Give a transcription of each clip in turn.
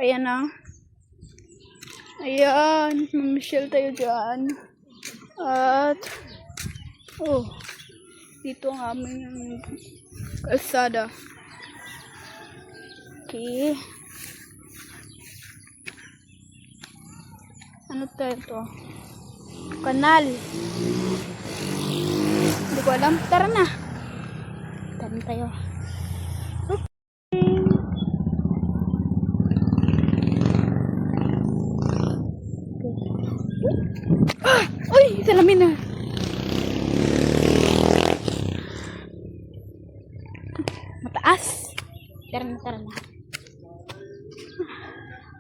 Ayan na. Ayan. Mamisyal tayo dyan. At, dito ang aming kalsada. Okay. Ano tayo to? Kanal. Hindi ko alam. Tara na. Tara tayo. Uy! Salamin na. Mataas. Tara na, tara na.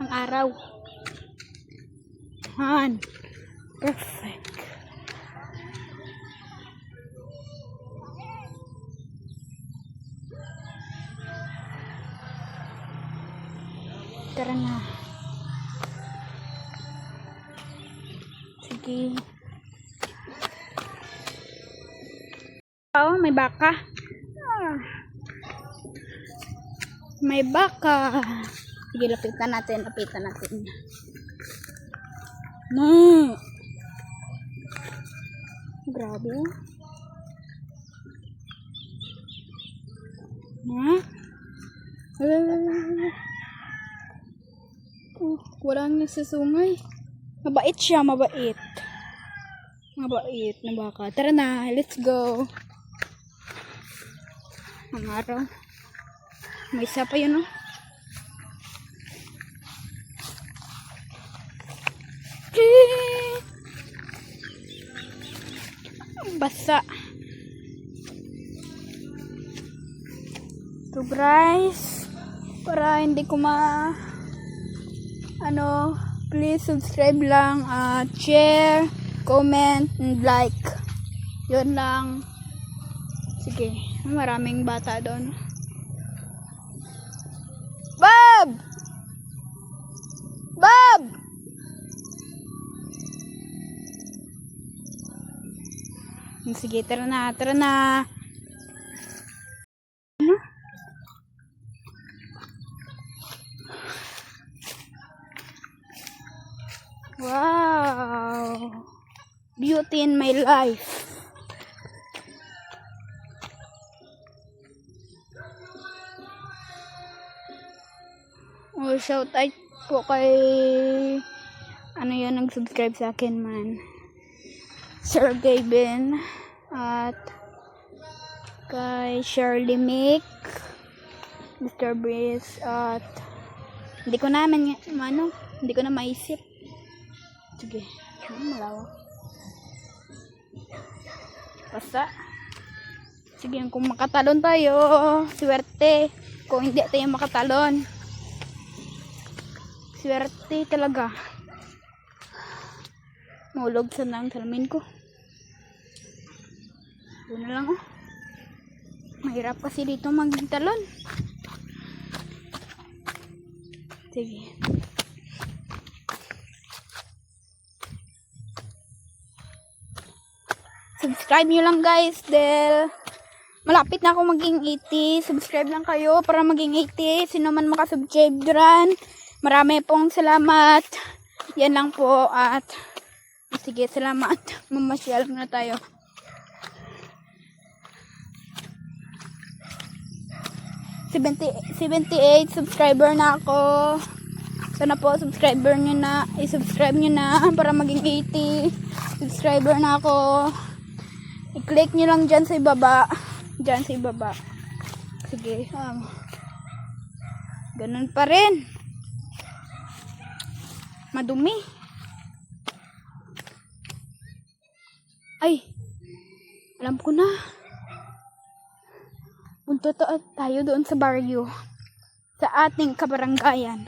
Ang araw. Han. Perfect. Tara na. Sige. Oh, may baka. May baka. Sige, lapitan natin. No. Grabe. Walang nagsusungay. Mabait siya, mabait. Mabait na baka. Tara na, let's go. Ang araw. May isa pa yun, oh. Basa. To guys, para hindi ko please subscribe lang, share, comment, and like. Yun lang. Sige, maraming bata doon. Bob! Bob! Sige, tara na. Ano? Wow! Beauty in my life. Shout out po kay nag-subscribe sa akin man. Sir Gaben at kay Shirley Mick, Mr. Breeze at hindi ko na maisip. Sige, malawak. Basta. Sige, kung makatalon tayo, swerte. Kung hindi tayo makatalon, swerte talaga. Maulog sa nang salamin ko. Doon na lang, oh. Mahirap kasi dito magtalon. Sige. Subscribe nyo lang guys, dahil malapit na ako maging 80. Subscribe lang kayo para maging 80. Sino man makasubscribe dyan, marami pong salamat. Yan lang po. At sige, salamat. Mamasyal na tayo. $78 subscriber na ako. Sana po subscribe nyo na para maging 80 subscriber na ako. I-click nyo lang dyan sa ibaba. Sige. Ganun pa rin. Madumi. Ay, alam ko na. Punta tayo doon sa barrio, sa ating kabaranggayan,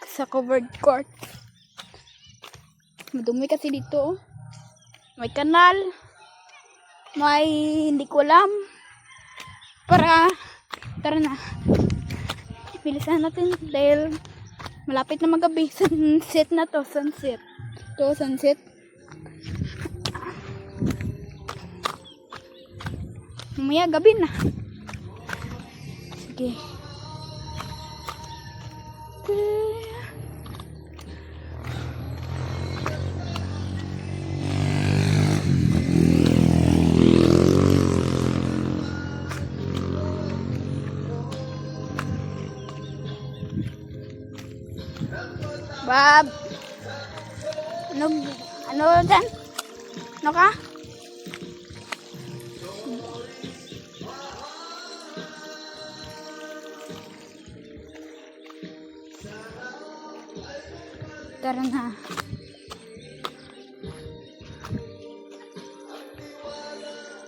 sa covered court. Madumi kasi dito. May kanal, may hindi ko alam. Tara na, bilisan natin dahil malapit na magabi. Sunset. Mamaya gabi na. Sige. Okay. Bob. Ano dyan? Ano ka? Tara na.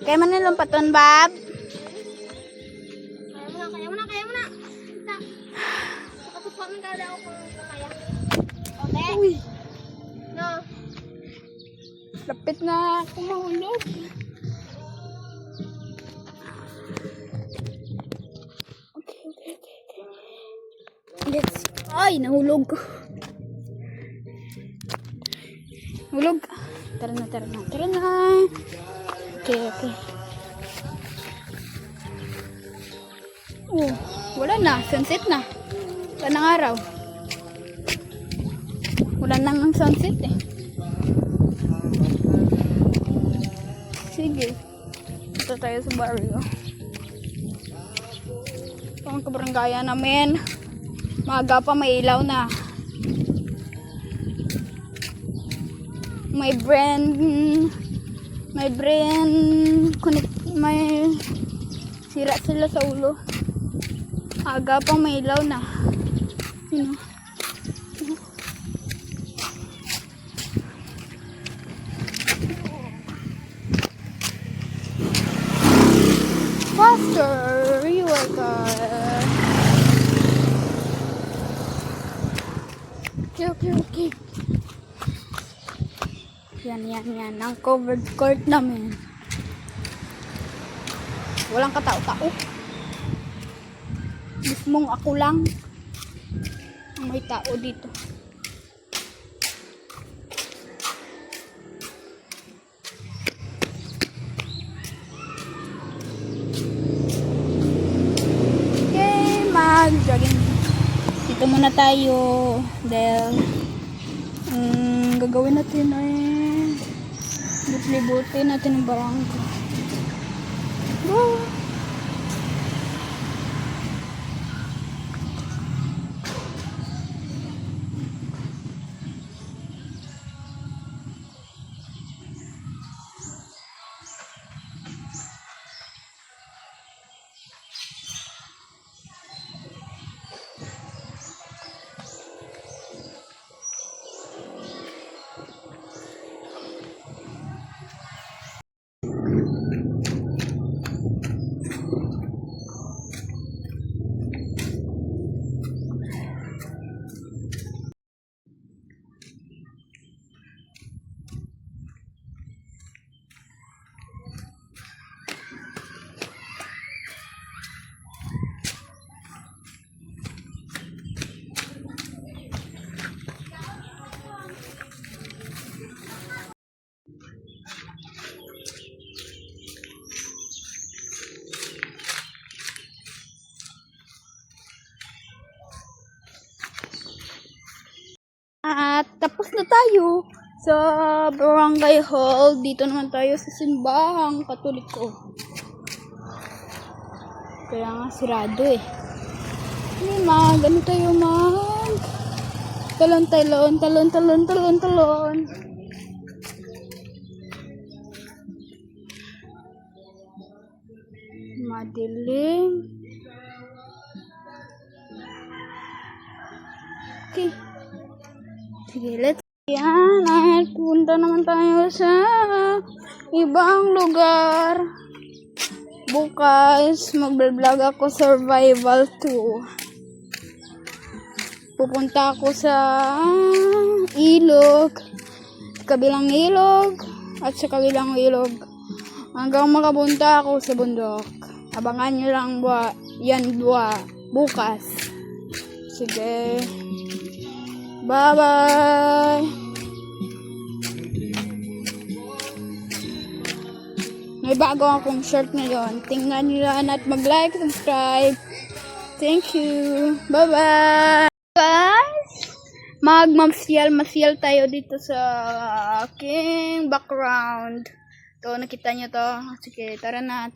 Kaya mo na lumpaton, Bob? Kaya mo na. Nakatupamin ka daw kung kaya. Okay? Uy, No. lapit na ako mahulog. Okay. Let's... Ay, nahulog. Hulog. Tara na. Okay. Oh, wala na. Sunset na. Wala nang araw. Wala nang sunset eh. Sige. Ito tayo sa barrio. Ang kabarangaya namin. Maaga pa, may ilaw na. May sira sila sa ulo. Aga pa, may ilaw na. Faster, reworker. Okay. Yan. Ang covered court namin. Walang katao-tao. Mismong ako lang ang may tao dito. Okay, mag-jogging. Dito muna tayo dahil gagawin natin ay libutin natin ang barangay. Wow. At tapos na tayo sa barangay hall. Dito naman tayo sa simbahang Katoliko. Kaya nga sirado eh. Ano tayo talon. Madilim. Okay. Sige, let's yan. At punta naman tayo sa ibang lugar. Bukas, mag-vlog ako survival 2. Pupunta ako sa ilog. Kabilang ilog. At sa kabilang ilog. Hanggang makapunta ako sa bundok. Abangan nyo lang bukas. Sige. Bye-bye! May bago akong shirt ngayon. Tingnan nyo lang at mag-like, subscribe. Thank you. Bye-bye! Bye! masyal tayo dito sa aking background. To, nakita nyo to? Sige, tara na.